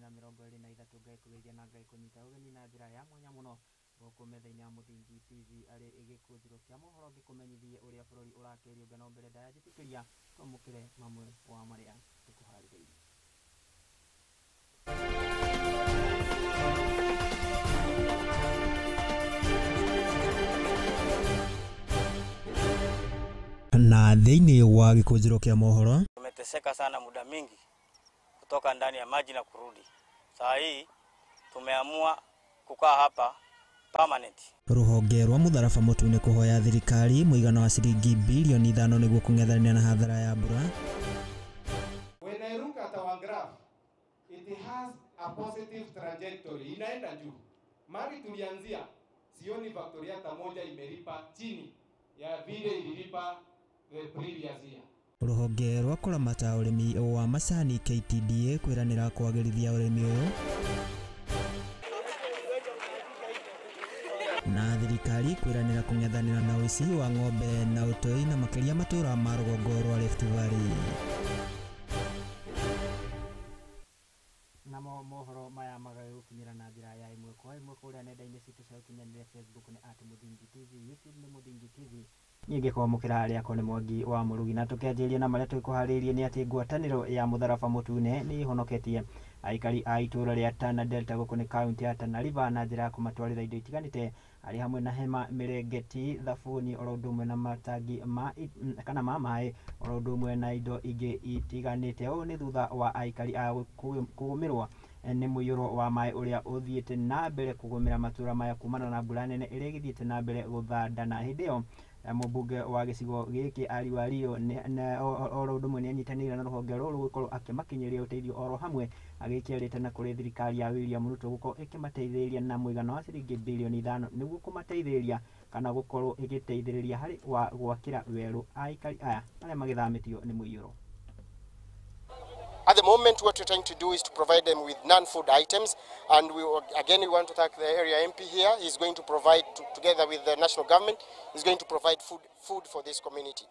223 ngaikugeithia na ngaikunyita ugeni na njira ya mwanya muno gũkũ metha-inĩ ya Mũthingi TV arĩ gĩkũnjũro kĩa mohoro ngĩkũmenyithie ũrĩa bũrũri ũrakĩrio ngano mbere ndayajĩtĩkĩria twamũkĩre mamwe wa marĩa tũkũharĩrĩirie. Na thĩinĩ wa gĩkũnjũro kĩa mohoro, tumeteseka sana muda mingi kutoka ndani ya maji na kurudi. Saa hii tumeamua kukaa hapa permanent. Rũhonge rwa mũtharaba mũtune kũhoya thirikari mũigana wa ciringi bilioni 5 nĩguo kũng'ethanĩra na hathara ya mbura. When I look at our graph, it has a positive trajectory. Inaenda juu. Mali tulianzia, sioni factory hata moja imelipa chini ya vile ililipa the previous year. Rũhonge rwa kũramata ũrĩmi wa macani KTDA kwĩranĩra kwagĩrithia ũrĩmi ũyũ. Na thirikari kwĩranĩra kũng'ethanĩra na ũici wa ng'ombe na ũtoi na makĩria matũra ma rũgongo rwa Rift Valley. Namo mohoro maya magagũkinyĩra na njĩra ya ĩmwe kwa ĩmwe kũrĩa nenda-inĩ citũ cia ũkinyanĩria Facebook nĩ @Mũthingi TV, YouTube nĩ Mũthingi TV. Nyingĩ kwamũkĩra harĩa ko nĩ Mwangi wa Murugi, na tũkĩanjĩrĩria na marĩa tũkũharĩrĩirie nĩ atĩ ngwatanĩro ya mũtharaba mũtune nĩ ihonoketie aikari a itũra rĩa Tana Delta gũkũ nĩ kaunti ya Tana River na njĩra ya kũmatwarĩra indo itiganĩte arĩ hamwe na hema, mĩrengeti, thabuni oro ũndũ ũmwe na matangi ma maĩ oro ũndũ ũmwe na indo ingĩ itiganĩte. Ũũ nĩ thutha wa aikari a kũgũmĩrwo nĩ mũiyũro wa maĩ ũrĩa ũthiĩte na mbere kũgũmĩra matũra maya kumana na mbura nene ĩrĩa ĩgĩthiĩte na mbere gũthandana. Hĩndĩ ĩyo mũmbunge wa gĩcigo gĩkĩ Ari Wario oro ũndũ ũmwe nĩ anyitanĩire na rũhonge rũrũ gũkorwo akĩmakinyĩria ũteithio oro hamwe agĩkĩarĩte na kũrĩ thirikari ya William Ruto gũkorwo ĩkĩmateithĩrĩria na mũigana wa ciringi bilioni 5 nĩguo kũmateithĩrĩria kana gũkorwo ĩgĩteithĩrĩria harĩ gwakĩra werũ aikari aya arĩa magĩthamĩtio nĩ mũiyũro. At the moment, what we're trying to do is to provide them with non-food items, and we want to thank the area MP here. He's going to provide, together with the national government, he's going to provide food for this community.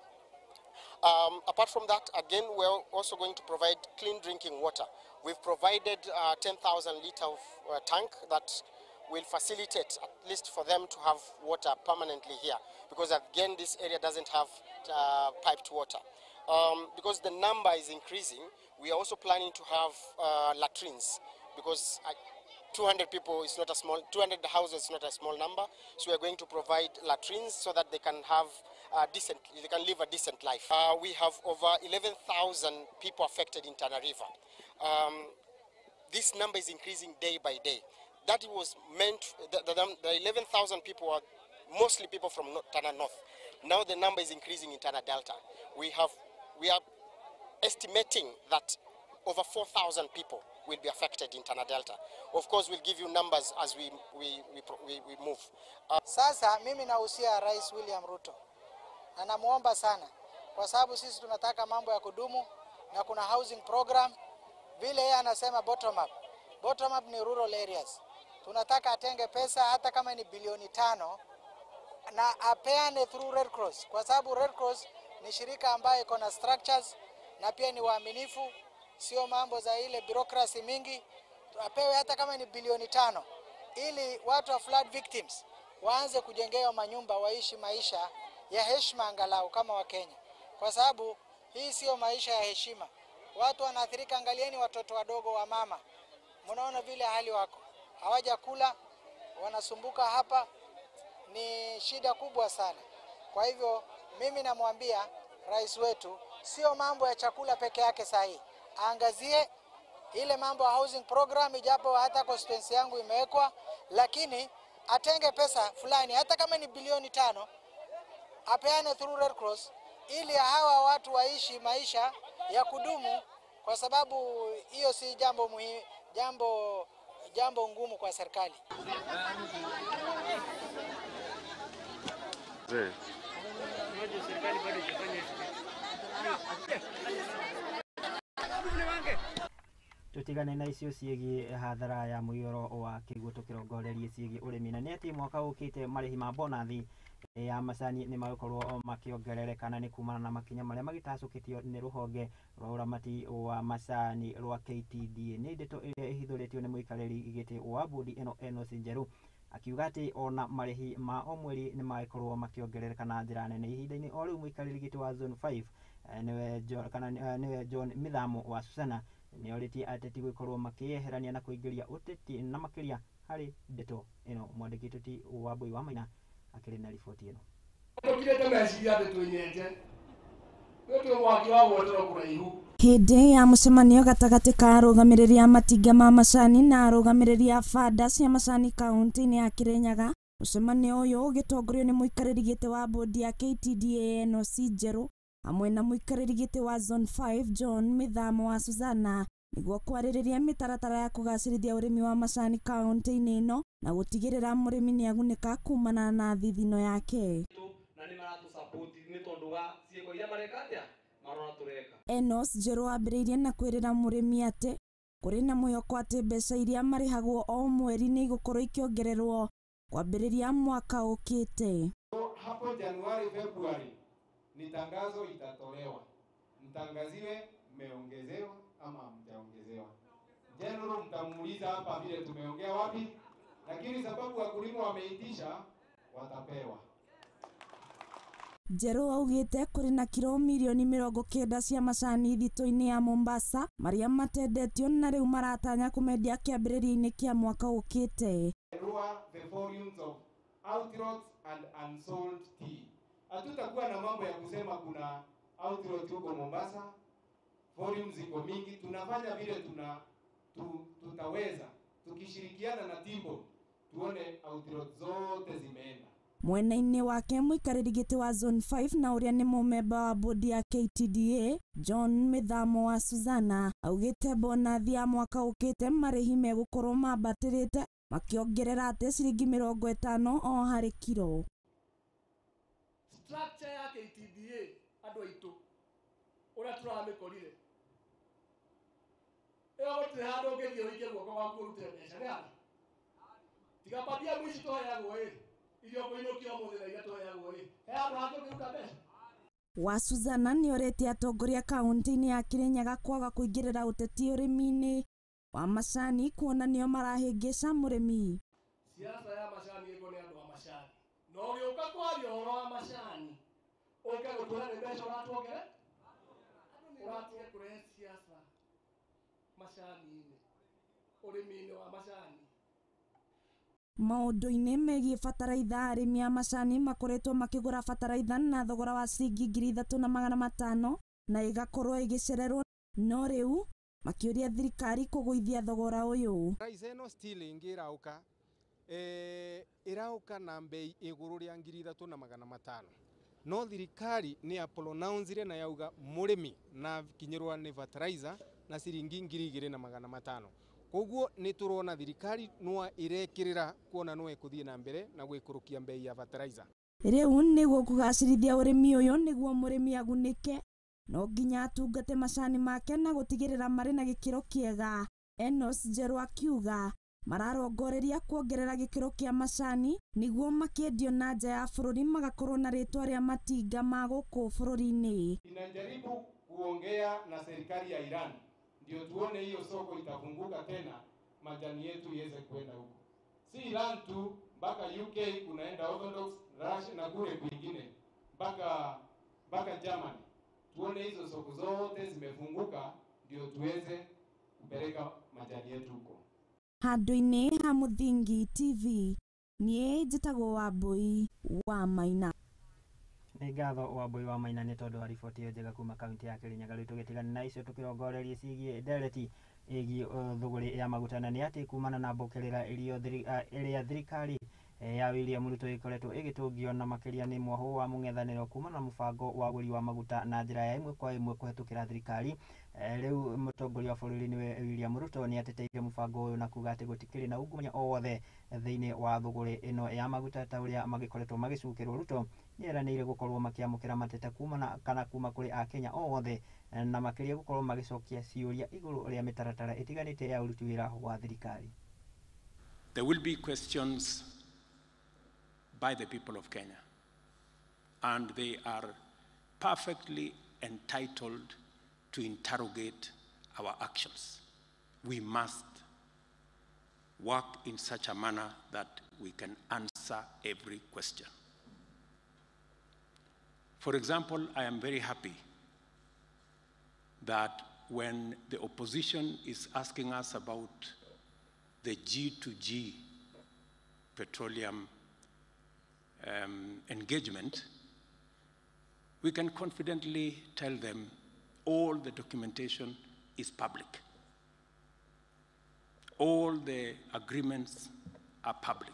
Apart from that, again, we're also going to provide clean drinking water. We've provided a 10,000 litre tank that will facilitate at least for them to have water permanently here, because again, this area doesn't have piped water. Because the number is increasing, we are also planning to have latrines, because 200 people is not a small, 200 houses is not a small number. So we are going to provide latrines so that they can have they can live a decent life. We have over 11,000 people affected in Tana River. This number is increasing day by day. That was meant, the 11,000 people are mostly people from Tana North. Now the number is increasing in Tana Delta. We are estimating that over 4,000 people will be affected in Tana Delta. Of course, we'll give you numbers as we move. Sasa mimi nahusia Rais William Ruto na namuomba sana, kwa sababu sisi tunataka mambo ya kudumu na kuna housing program vile yeye anasema bottom up. Bottom up ni rural areas. Tunataka atenge pesa hata kama ni bilioni 5 na apeane through Red Cross, kwa sababu Red Cross ni shirika ambayo iko na structures na pia ni waaminifu, sio mambo za ile bureaucracy mingi. Apewe hata kama ni bilioni 5 ili watu wa flood victims waanze kujengewa manyumba, waishi maisha ya heshima angalau kama wa Kenya, kwa sababu hii sio maisha ya heshima. Watu wanaathirika. Angalieni watoto wadogo wa mama, mnaona vile hali wako, hawajakula, wanasumbuka hapa, ni shida kubwa sana. Kwa hivyo mimi namwambia rais wetu, sio mambo ya chakula peke yake sahi, aangazie ile mambo ya housing program, ijapo hata constituency yangu imewekwa, lakini atenge pesa fulani hata kama ni bilioni 5 apeane through Red Cross ili hawa watu waishi maisha ya kudumu, kwa sababu hiyo si jambo muhimu, jambo ngumu kwa serikali. Tutigane na icio ciĩgiĩ hathara ya mũiyũro wa kĩguũ tũkĩrongorerie ciĩgiĩ ũrĩmi, na nĩ atĩ mwaka ũkĩte marĩhi ma bonathi ya macani nĩ magũkorwo makĩongerereka nĩ kumana na makinya marĩa magĩtacũkĩtio nĩ rũhonge rwa ũramati wa macani rwa KTDA. Nĩ ndeto ĩrĩa ĩhithũrĩtio nĩ mũikarĩri gĩtĩ wa bodi ĩno Enos Njeru, akiuga atĩ ona marĩhi ma o mweri nĩ magĩkorwo makĩongerereka na njĩra nene. Ihinda-inĩ o rĩu mũikarĩri gĩtĩ wa zone 5 nĩwe John Mithamo wa Susana nĩ orĩtie ateti gũkorwo makĩyeherania na kũingĩria ũteti na makĩria harĩ ndeto ĩno. Mwandĩki ũteti wa Mbui wa Maina akĩrĩ na riboti ĩno. Hĩndĩ ya mũcemanio gatagatĩ ka arũgamĩrĩri a matinga ma macani na arũgamĩrĩri a banda cia macani kaunti-inĩ ya Kirinyaga, mũcemanio ũyũ ũgĩtongorio nĩ mũikarĩri gĩtĩ wa bodi ya KTDA Enos Njeru hamwe na mũikarĩri gĩtĩ wa zone 5 John Mithamo wa Susana nĩguo kwarĩrĩria mĩtaratara ya kũgacĩrithia ũrĩmi wa macani kaunti-inĩ ĩno na gũtigĩrĩra mũrĩmi nĩ agunĩka kumana na thithino yake. Enos Njeru ambĩrĩirie na kwĩrĩra mũrĩmi atĩ kũrĩ na mwĩhoko atĩ mbeca iria marĩhagwo o mweri nĩ igũkorwo ikĩongererwo kwambĩrĩria mwaka ũkĩte. Hapo Januari, Februari ni tangazo itatolewa, mtangaziwe mmeongezewa ama mtaongezewa. General mtamuuliza hapa vile tumeongea wapi, lakini sababu wakulima wameitisha watapewa. Njeru augĩte kũrĩ na kilo milioni 90 cia macani thitoo-inĩ ya Mombasa marĩa matendetio na rĩu maratanya kũmendia kĩambĩrĩria-inĩ kĩa mwaka ũkĩte. The volumes of outright and unsold tea. Hatutakuwa na mambo ya kusema kuna outright huko Mombasa, volumes ziko mingi. Tunafanya vile tutaweza tukishirikiana na Timbo tuone outright zote zimeenda. Mwena-inĩ wake mũikarĩri gĩtĩ wa zone 5 na ũrĩa nĩ mũmemba wa bodi ya KTDA John Mithamo wa Susana augĩte bonathi ya mwaka ũkĩte marĩhi megũkorwo mambatĩrĩte makĩongerera atĩ ciringi 50 o harĩ kilo. Structure ya KTDA andũ aitũ ũrĩa tũramĩkorire ĩyo gũtirĩ handũ ũngĩthiĩ ũige guoko gwaku ũrute mbeca nĩ hana tiga bandia mũici tũheagwo irio kũinũkia mũthĩ na iria tũheagwo he handũ hangĩ ũngĩruta mbeca. Wa Susana nĩ orĩtie atongoria kaunti-inĩ ya Kirinyaga kwaga kũingĩrĩra ũteti ũrĩmi-inĩ wa macani kuona nĩo marahĩngĩca mũrĩmi. Siasa ya macani ĩko nĩ andũ a macani no gĩũka kwaria ũhoro wa macani ũke gũtwĩra nĩ mbeca ũratuongere ũratige kũrehe siasa macani-inĩ ũrĩmi-inĩ wa macani. Maũndũ-inĩ megiĩ bataraitha, arĩmi a macani makoretwo makĩgũra bataraitha na thogora wa ciringi 3,500 na ĩgakorwo ĩgĩcererwo, no rĩu makĩũria thirikari kũgũithia thogora ũyũ. Price ĩno still ĩngĩrauka ĩrauka na mbei igũrũ rĩa 3,500, no thirikari nĩ ya pronounce na yauga mũrĩmi na kinyĩrwa nĩ fertilizer na ciringi 2,500. Koguo nĩ turona thirikari no irekĩrĩra kuona no ĩkũthiĩ na mbere na gwĩkũrũkia mbei ya fertilizer. Rĩu nĩguo kũgacĩrithia ũrĩmi ũyũ nĩguo mũrĩmi agunĩke, no nginya atungate macani make na gũtigĩrĩra marĩ na gĩkĩro kĩega. Enos Njeru akiuga mararongoreria kuongerera gĩkĩro kĩa macani nĩguo makĩendio na nja ya bũrũri magakorwo na rĩtwa rĩa matinga ma gũkũ bũrũri-inĩ. Inajaribu kuongea na serikali ya Iran ndio tuone hiyo soko itafunguka tena, majani yetu iweze kwenda huko. Si Iran tu, mpaka UK kunaenda Orthodox, Russia na kule kwingine mpaka Germany. Tuone hizo soko zote zimefunguka ndio tuweze kupeleka majani yetu huko. Handũ-inĩ ha Mũthingi TV niĩ njĩtagwo Wambui wa Maina. Nĩ ngatho Wambui wa Maina nĩ tondũ wa riboti ĩyo njega kuma kaunti ya Kirinyaga. Rĩu tũgĩtigana na icio tũkĩrongoreria ciĩgiĩ ndereti ĩgiĩ thũgũrĩ ya maguta, na nĩ atĩ kumana na mbũkĩrĩra ĩrĩa thirikari ya William Ruto ĩkoretwo ĩgĩtũngio na makĩria nĩ mwahũ wa mũng'ethanĩro kumana na mũbango wa ũgũri wa maguta na njĩra ya ĩmwe kwa ĩmwe kũhetũkĩra thirikari. Rĩu mũtongoria wa bũrũri nĩwe William Ruto nĩ ateteire mũbango ũyũ na kuga atĩ gũtikĩrĩ na ungumania o wothe thĩinĩ wa thũgũrĩ ĩno ya maguta ta ũrĩa magĩkoretwo magĩcukĩrwo. Ruto nĩ eranĩire gũkorwo makĩamũkĩra mateta kuma kũrĩ Akenya o wothe na makĩria gũkorwo magĩcokia ciũria igũrũ rĩa mĩtaratara ĩtiganĩte ya ũruti wĩra wa thirikari. There will be questions by the people of Kenya. and they are perfectly entitled to interrogate our actions. We must work in such a manner that we can answer every question. For example, I am very happy that when the opposition is asking us about the G2G petroleum engagement, we can confidently tell them all the documentation is public. All the agreements are public.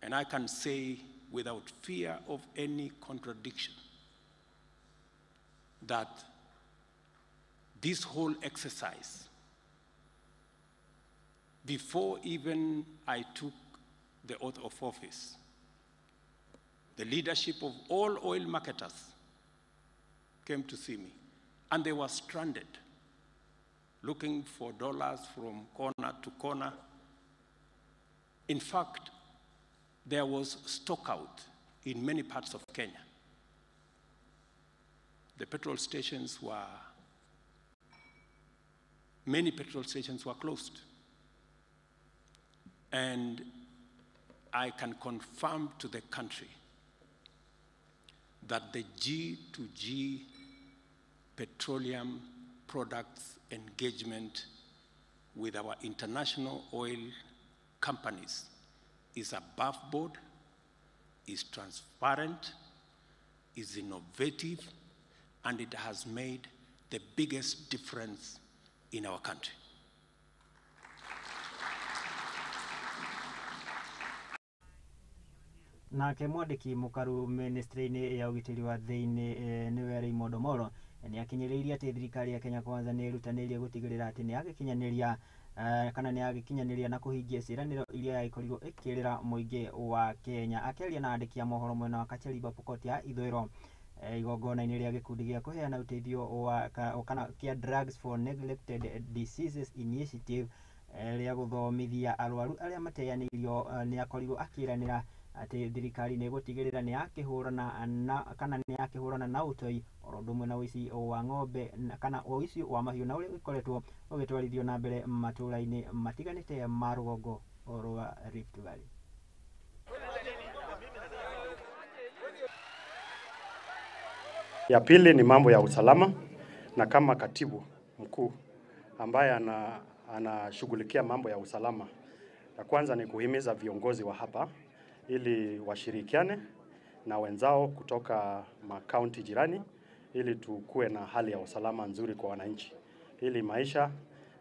And I can say without fear of any contradiction that this whole exercise, before even I took the oath of office, the leadership of all oil marketers came to see me, and they were stranded, looking for dollars from corner to corner. In fact, there was stockout in many parts of Kenya. Many petrol stations were closed. And I can confirm to the country that the G2G petroleum products engagement with our international oil companies is above board, is transparent, is innovative, and it has made the biggest difference in our country. Nake mwandiki mukaru ministry-ini ya ugitiri wa thiini niwe Raymond Omolo ni akinyiriria ati thirikari ya Kenya Kwanza ni irutanĩirie gutigirira ati ni yagikinyaniria kana ni yagikinyaniria na kuhingia ciraniro iria yaikorirwo ikirira muingi wa Kenya. Akiaria na andiki a mohoro mwena wa Kacheliba Pokot ya ithwiro igongona-ini ria gikundi gia kuheana uteithio wa kana kia Drugs for Neglected Diseases Initiative ria guthomithia arwaru aria mateyanĩirio ni akorirwo akiranira ati thirikari ni gutigirira ni yakihurana na kana ni yakihurana na utoi orondumwe na uici wa ng'ombe kana uici wa mahiũ na uria ikoretwo ugitwarithio na mbere matũra-ini matiganite ma rũgongo rwa Rift Valley. Ya pili ni mambo ya usalama, na kama katibu mkuu ambaye anashughulikia mambo ya usalama, ya kwanza ni kuhimiza viongozi wa hapa ili washirikiane na wenzao kutoka makaunti jirani ili tukue na hali ya usalama nzuri kwa wananchi, ili maisha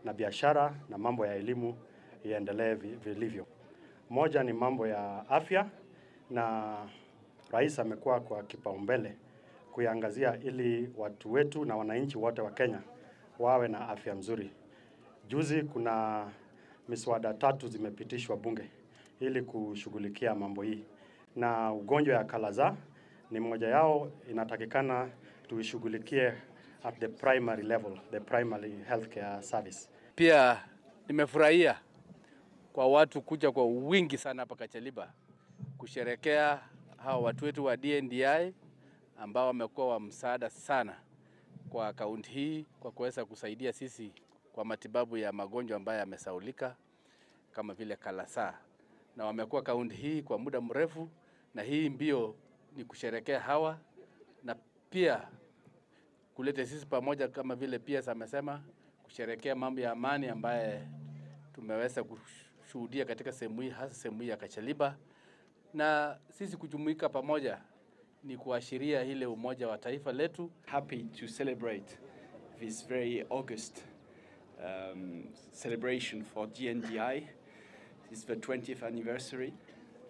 na biashara na mambo ya elimu iendelee vilivyo. Moja ni mambo ya afya, na rais amekuwa kwa kipaumbele kuiangazia ili watu wetu na wananchi wote wa Kenya wawe na afya nzuri. Juzi kuna miswada 3 zimepitishwa bunge ili kushughulikia mambo hii, na ugonjwa ya kalaza ni moja yao, inatakikana tuishughulikie at the primary level, the primary healthcare service. Pia nimefurahia kwa watu kuja kwa wingi sana hapa Kacheliba kusherekea hao watu wetu wa DNDi ambao wamekuwa wa msaada sana kwa kaunti hii kwa kuweza kusaidia sisi kwa matibabu ya magonjwa ambayo yamesaulika kama vile kalasa, na wamekuwa kaunti hii kwa muda mrefu, na hii mbio ni kusherekea hawa na pia kuleta sisi pamoja kama vile pia amesema kusherekea mambo ya amani ambaye tumeweza kushuhudia katika sehemu hii, hasa sehemu ya Kacheliba, na sisi kujumuika pamoja ni kuashiria ile umoja wa taifa letu. Happy to celebrate this very August celebration for GNDI. It's the 20th anniversary.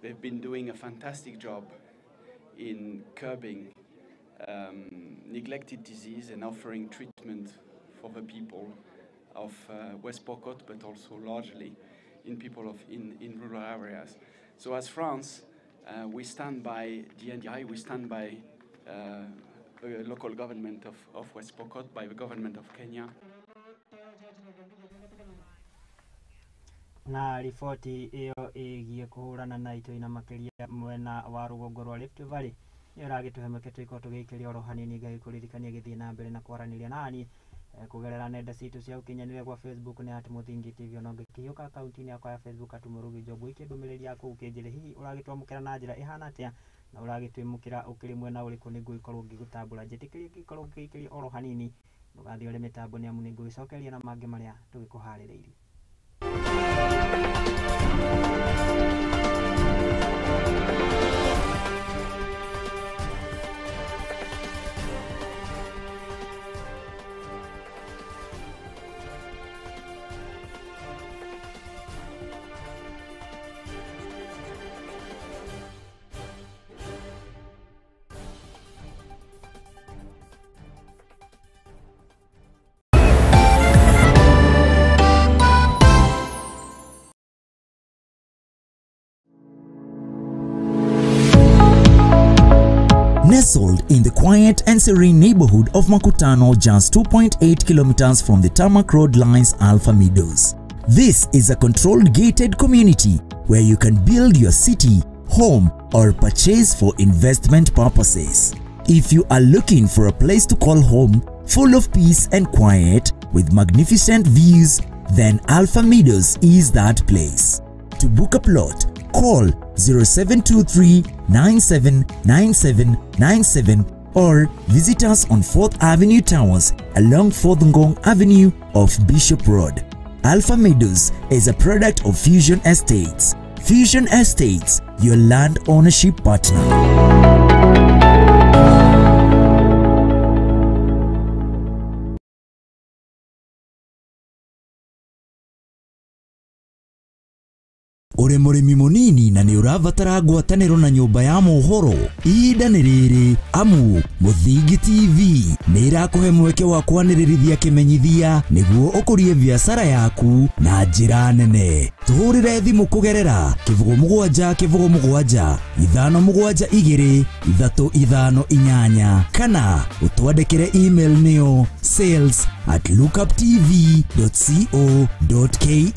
They've been doing a fantastic job in curbing neglected disease and offering treatment for the people of West Pokot, but also largely in people in rural areas. So as France, we stand by GNDI, we stand by the local government of West Pokot, by the government of Kenya. Na riboti iyo igie kuhurana na itoina makiria mwena wa rugongo rwa Rift Valley ni uragituhemeke twiko tugikiria oro hanini ngagikuririkania githii na mbere na kwaraniria nani kugerera nenda citu cia ukinyanĩria kwa Facebook ni @Muthingi TV ono ngikiuka akaunti-ini yakwa ya Facebook @Murugi Njogu ikindumĩrĩri yaku ukinjire hihi uragitwamukira na njira ihana atia na uragitwimukira ukiri mwena uriku niguo ikorwo ngigutambura njitikirie ngikorwo ngikiria oro hanini ndugathi uri mitambo ni amu niguicokeria na mangi maria tugikuharĩrĩirie. Nestled in the quiet and serene neighborhood of Makutano, just 2.8 kilometers from the Tarmac Road Lines Alpha Meadows. This is a controlled gated community where you can build your city, home, or purchase for investment purposes. If you are looking for a place to call home, full of peace and quiet with magnificent views, then Alpha Meadows is that place. To book a plot, call 0723 979797 or visit us on 4th Avenue Towers along 4th Ngong Avenue of Bishop Road. Alpha Meadows is a product of Fusion Estates. Fusion Estates, your land ownership partner. Uri murimi munini na ni uravatara ngwataniro na nyumba ya mohoro ihinda ni riri amu Muthingi TV ni irakuhe mweke wa kwanirithia kimenyithia niguo ukurie biashara yaku na njira nene. Tuhurire thimu kugerera kivugo mugwanja 572 kana utwandikire email niyo sales@lookuptv.co.ke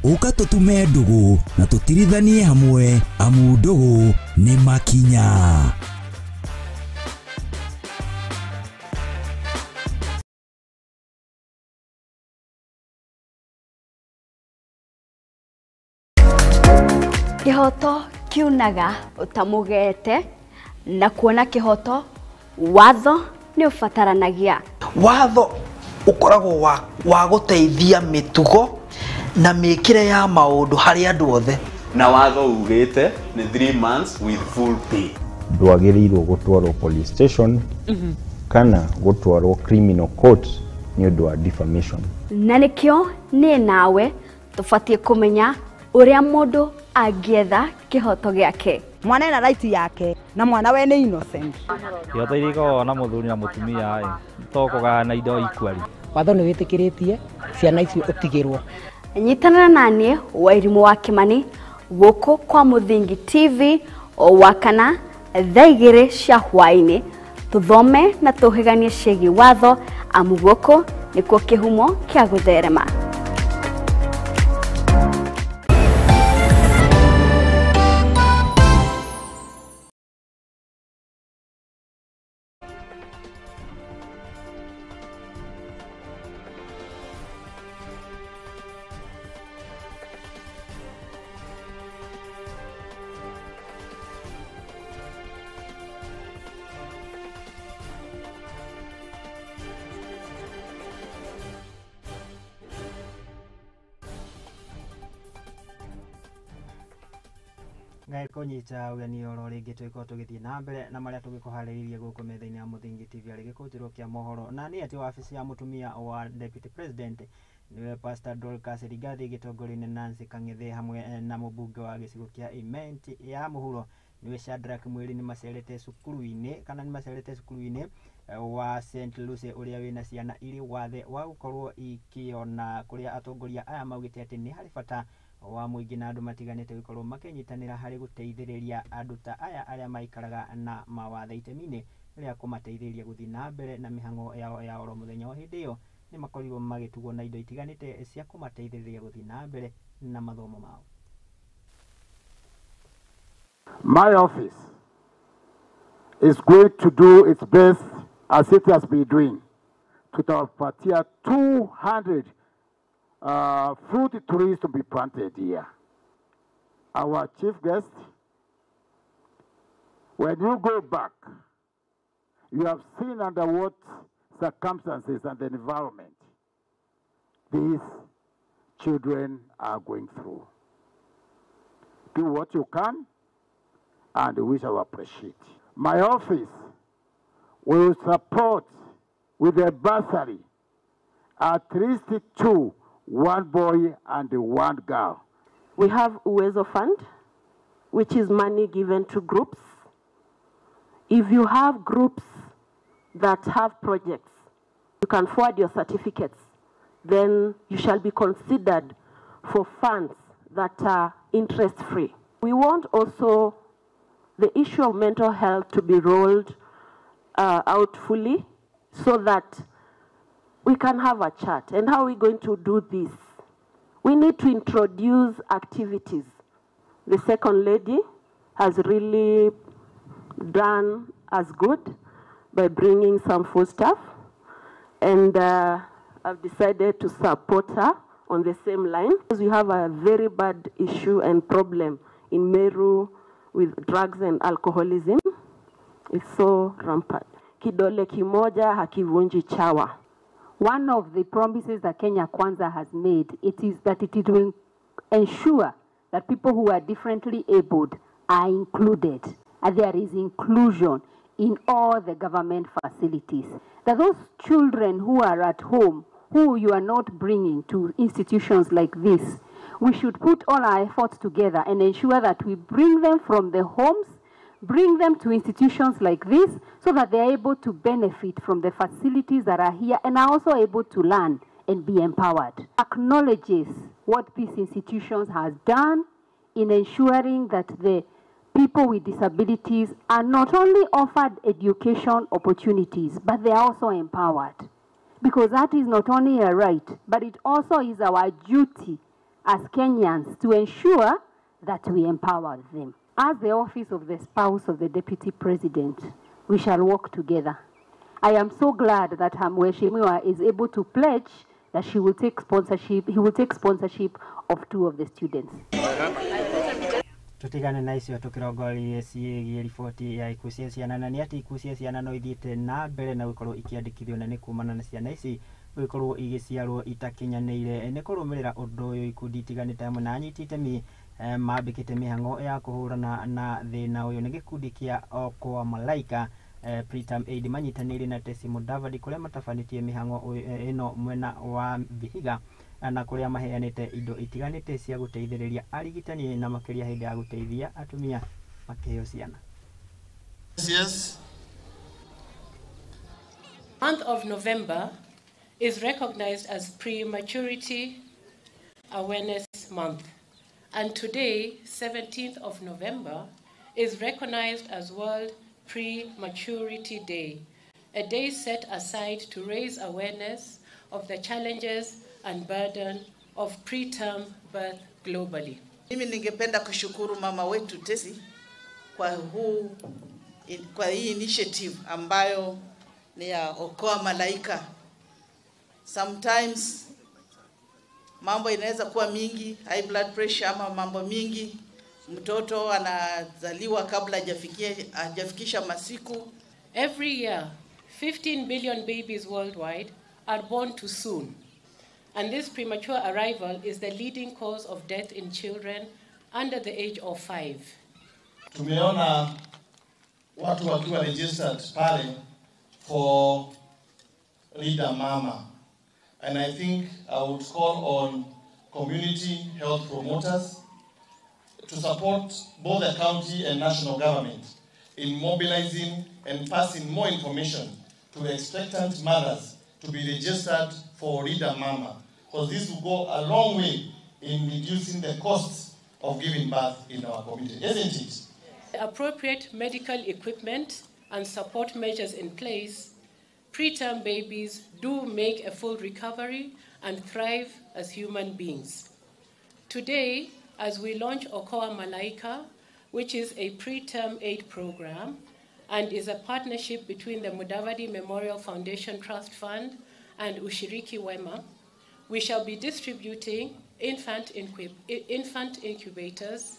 ukatutume ndugu na tutirithanie hamwe amu ndugu ni makinya. Kihoto kiunaga utamugete na kuona kihoto watho ni ufataranagia. Watho ukoragwo wa guteithia mitugo na mikire ya maundu hari andu othe. Na watho ugite ni 3 months with full pay. Ndwagirirwo gutwarwo police station kana gutwarwo criminal court ni undu wa defamation. Na nikio ni nawe tufatie kumenya uria mundu agietha kihoto giake. Mwana ena right yake na mwana we ni innocent. Kihoto iriko na muthuri na mutumia tokoga na indo ikwari. Watho ni witikiritie ciana icio utigirwo. Nyitana nani wa irimu wa Kimani guku kwa Muthingi TV o wakana thaigire cia hwaini tuthome na tuhiganie cigi watho amu guku nikuo kihumo kia gutherema. ngai kunyita ugeni oro ringi twiko tugithie na mbere na maria tugikuhariririe guku metha-ini ya Muthingi TV ari gikunjuro kia mohoro na ni ati wabici ya mutumia wa Deputy President niwe Pastor Dorcas Rigathi gitongori-ini Nancy Kang'ethe hamwe na mubunge wa gicigo kia Imenti ya Muhuro niwe Shadrack Mwiri ni macerete cukuru-ini wa St. Lucie uria wina ciana iri wathe wa gukorwo ikiona kuria atongoria aya maugite ati ni hari bata wa muingi na andu matiganite gukorwo makinyitanira hari guteithiriria andu ta aya aria maikaraga na mawathe itemi-ini ria kumateithiriria guthii na mbere na mihango yao ya oro muthenya wa hindi iyo nĩ makorirwo magĩtugwo na indo itiganĩte cia kũmateithĩrĩria gũthiĩ na mbere na mathomo mao. My office is going to do its best, as it has been doing, to tutawapatia 200 fruit trees to be planted here. Our chief guest, when you go back, you have seen under what circumstances and the environment these children are going through. Do what you can, and we shall appreciate. My office will support with a bursary at least 2, 1 boy and 1 girl. We have Uwezo Fund, which is money given to groups. If you have groups that have projects, you can forward your certificates, then you shall be considered for funds that are interest-free. We want also the issue of mental health to be rolled out fully so that we can have a chat. And how are we going to do this? We need to introduce activities. The second lady has really done as good by bringing some food stuff, and I've decided to support her on the same line, because we have a very bad issue and problem in Meru with drugs and alcoholism. It's so rampant. Kidole kimoja hakivunji chawa. One of the promises that Kenya Kwanza has made, it is that it will ensure that people who are differently abled are included, and there is inclusion in all the government facilities. That those children who are at home, who you are not bringing to institutions like this, we should put all our efforts together and ensure that we bring them from the homes, bring them to institutions like this, so that they are able to benefit from the facilities that are here and are also able to learn and be empowered. Acknowledges what these institutions has done in ensuring that the people with disabilities are not only offered education opportunities, but they are also empowered. Because that is not only a right, but it also is our duty as Kenyans to ensure that we empower them. As the office of the spouse of the Deputy President, we shall work together. I am so glad that Mheshimiwa is able to pledge that he will take sponsorship of 2 of the students. Tutigane na icio tukirongoria ciĩgiĩ riboti ya ikuũ cia ciana, na nĩ atĩ ikuũ cia ciana no ithiĩte na mbere na gũkorwo ikĩandĩkithio, na nĩ kumana na ciana ici gũkorwo igĩciarwo itakinyanĩire. Nĩ kũrũmĩrĩra ũndũ ũyũ, ikundi itiganĩte hamwe na anyiti itemi mambĩkĩte mĩhang'o ya kũhũrana na thĩna ũyũ. Nĩ gĩkundi kĩa Okoa Malaika, Preterm Aid manyitanĩire na Tesi Mudavadi, kũrĩa matabanĩtie mĩhang'o ĩno mwena wa Vihiga, na kũrĩa maheanĩte indo itiganĩte cia gũteithĩrĩria arigitani na makĩria hĩndĩ ya gũteithia atumia makĩheo ciana. Yes. Month of November is recognized as Prematurity Awareness Month, and today, 17th of November, is recognized as World Prematurity Day, a day set aside to raise awareness of the challenges and burden of preterm birth globally. Mimi ningependa kushukuru mama wetu Tesi kwa hii initiative ambayo ni ya Okoa Malaika. Sometimes mambo inaweza kuwa mingi, high blood pressure ama mambo mingi, mtoto anazaliwa kabla hajafikisha masiku. Every year, 15 billion babies worldwide are born too soon. And this premature arrival is the leading cause of death in children under the age of 5. Tumeona watu wakiwa registered pale for Leader Mama. And I think I would call on community health promoters to support both the county and national government in mobilizing and passing more information to the expectant mothers to be registered for Leader Mama, because this will go a long way in reducing the costs of giving birth in our community, isn't it? The appropriate medical equipment and support measures in place preterm babies do make a full recovery and thrive as human beings. Today, as we launch Okoa Malaika, which is a preterm aid program and is a partnership between the Mudavadi Memorial Foundation Trust Fund and Ushiriki Wema, we shall be distributing infant incubators,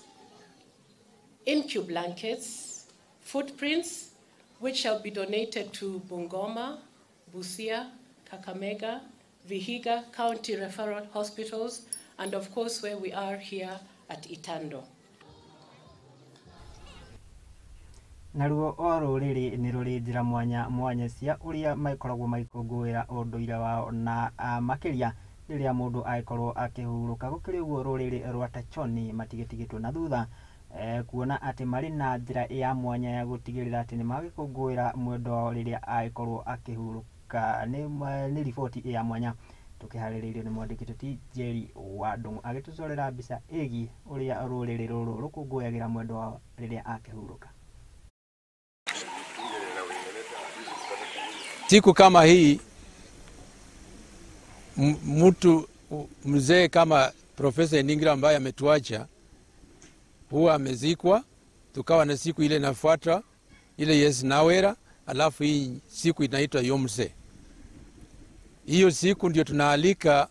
blankets, footprints, which shall be donated to Bungoma, Busia, Kakamega, Vihiga County Referral Hospitals, and of course where we are here at Itando. Naruo oro riri ni ruri njira mwanya cia uria maikoragwo maikũngũĩra ũndũire wao na makiria riria mundu aikorwo akihuruka gukiri uguo ruriri rwa Tachoni matigitigitwo na thutha kuona ati mari na njira ya mwanya ya gutigirira ati ni magikũngũĩra mwendo wao riria aikorwo akihuruka ni riboti ya mwanya tukiharĩrĩirio ni mwandĩki tuti Jerry Wadungu agitucorera mbica ĩgi uria ruriri ruru rukũngũyagĩra mwendo wao riria akihuruka. Siku kama hii mtu mzee kama Profesa Ningira ambaye ametuacha huwa amezikwa, tukawa na siku ile inafuata ile Yes Nawera, alafu hii siku inaitwa Yomse. Hiyo siku ndio tunaalika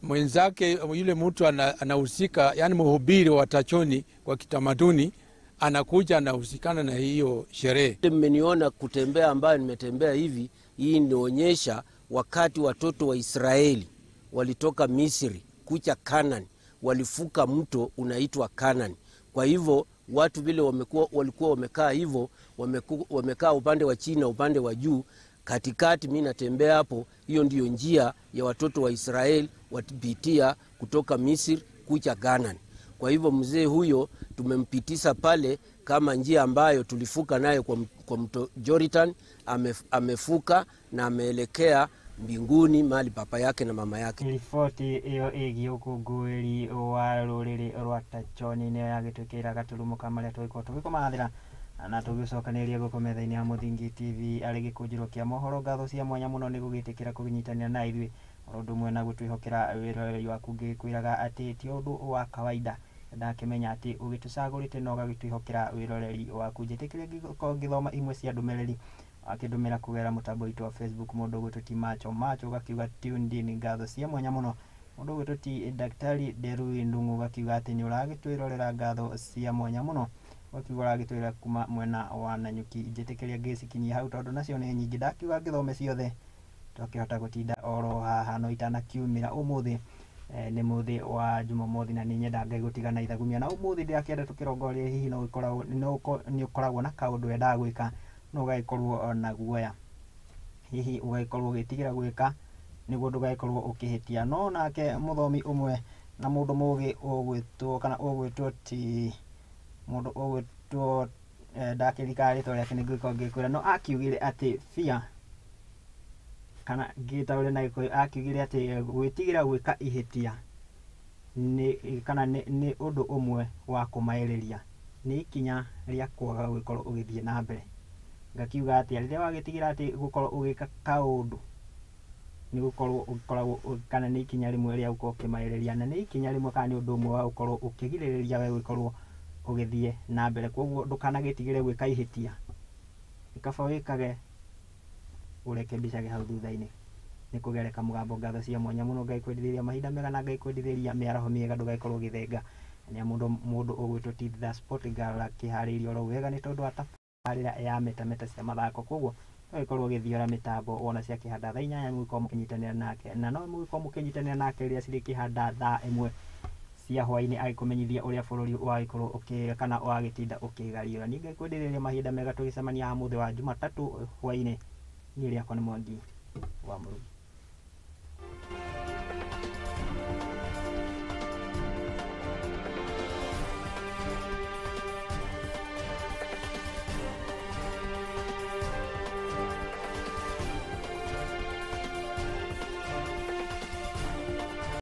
mwenzake yule mtu anahusika, yani mhubiri wa Tachoni kwa kitamaduni, anakuja anahusikana na hiyo sherehe. Mmeniona kutembea ambayo nimetembea hivi, hii inaonyesha wakati watoto wa Israeli walitoka Misri kuja Kanani, walifuka mto unaitwa Kanani. Kwa hivyo watu vile walikuwa wamekaa hivyo, wamekaa upande wa chini na upande wa juu, katikati mimi natembea hapo. Hiyo ndiyo njia ya watoto wa Israeli watipitia kutoka Misri kuja Kanani. Kwa hivyo mzee huyo tumempitisha pale kama njia ambayo tulifuka nayo kwa mto Jordan. Amefuka na ameelekea mbinguni mahali papa yake na mama yake. Ripoti iyo igi ukungũĩri wa ruriri rwa Tachoni ni yagĩtũkĩra gaturumo kamaria tũgĩkomathĩra na tũgĩcokanĩria gũkũ metha-inĩ ya Muthingi TV arĩ gĩkũnjũro kĩa mohoro. Ngatho cia mwanya mũno nĩ gũgĩtĩkĩra kũnyitanĩra na ithuĩ ũndũ ũmwe na gũtwĩhokera wĩroreri waku. Ngĩkwĩraga atĩ ti ũndũ wa kawaida ndakĩmenya atĩ ũgĩtũcagũrĩte na ũgagĩtwĩhokera wĩroreri waku. Njĩtĩkĩria ngĩthoma imwe cia ndũmĩrĩri akĩndũmĩra kũgerera mũtambo witũ wa Facebook. Mũndũ gwĩtũti macho gakiuga tuned in. Ngatho cia mwanya mũno. Mũndũ gwĩtũti Daktari Derui Ndung'u gakiuga atĩ nĩ ũragĩtwĩrorera. Ngatho cia mwanya mũno gakiuga ũragĩtwĩrora kuma mwena wa Nanyuki. Njĩtĩkĩria ngĩcikinyia hau tondũ nacio nĩ nyingĩ, ndakiuga ngĩthome ciothe tũkĩhota gũtinda oro haha no itanakiumĩra. Ũmũthĩ nĩ mũthĩ wa Jumamothi na nĩ nyenda Ngai gũtigana ithagumia, na ũmũthĩ ndĩrakĩenda tũkĩrongoria hihi no ũkoragwo na kaũndũ wendaga gwĩka no ũgagĩkorwo na guoya, hihi ũgagĩkorwo ũgĩtigĩra gwĩka nĩguo ndũgagĩkorwo ũkĩhĩtia. No nake mũthomi ũmwe na mũndũ mũgĩ ũgwĩtwo ti mũndũ ũgwĩtwo ndakĩrika rĩtwa rĩake nĩngĩkorwo ngĩkwĩra, no akiugire atĩ fear kana ngĩtaũre na Gĩkũyũ akiugire atĩ gwĩtigĩra gwĩka ihĩtia nĩ ũndũ ũmwe wa kũmaĩrĩria, nĩ ikinya rĩa kwaga gũkorwo ũgĩthiĩ na mbere. Ngakiuga atĩ rĩrĩa wagĩtigĩra atĩ gũkorwo ũgĩka kaũndũ nĩ gũkorwo kana nĩ ikinya rĩmwe rĩa gũkorwo ũkĩmaĩrĩria, na nĩ ikinya rĩmwe kana nĩ ũndũ ũmwe wa gũkorwo ũkĩgirĩrĩria we gũkorwo ũgĩthiĩ na mbere. Koguo ndũkanagĩtigĩre gwĩka ihĩtia, kaba wĩkage ũrekebicage hau thutha-inĩ. Nĩ kũgereka mũgambo. Ngatho cia mwanya mũno. Ngai kwendithĩria mahinda mega na Ngai kwendithĩria mĩaraho mĩega, ndũgagĩkorwo ũgĩthenga. Nĩ mũndũ ũgwĩtwo ti the sport girl akĩharĩirio oro wega nĩ tondũ atabarĩra ya metameta cia mathako. Koguo ũgagĩkorwo ũgĩthiora mĩtambo wona cia kĩhanda thaa 8 mũgĩkorwo mũkĩnyitanĩra nake, na no mũgĩkorwo mũkĩnyitanĩra nake rĩrĩa cirĩ kĩhanda thaa 1 cia hwaĩ-inĩ agĩkũmenyithia ũrĩa bũrũri wagĩkorwo ũkĩga kana wagĩtinda ũkĩgariũra. Ningĩ kwendithĩria mahinda mega tũgĩcemania mũthĩ wa Jumatatũ hwaĩ-inĩ. Niĩ rĩakwa nĩ Mwangi wa Murugi.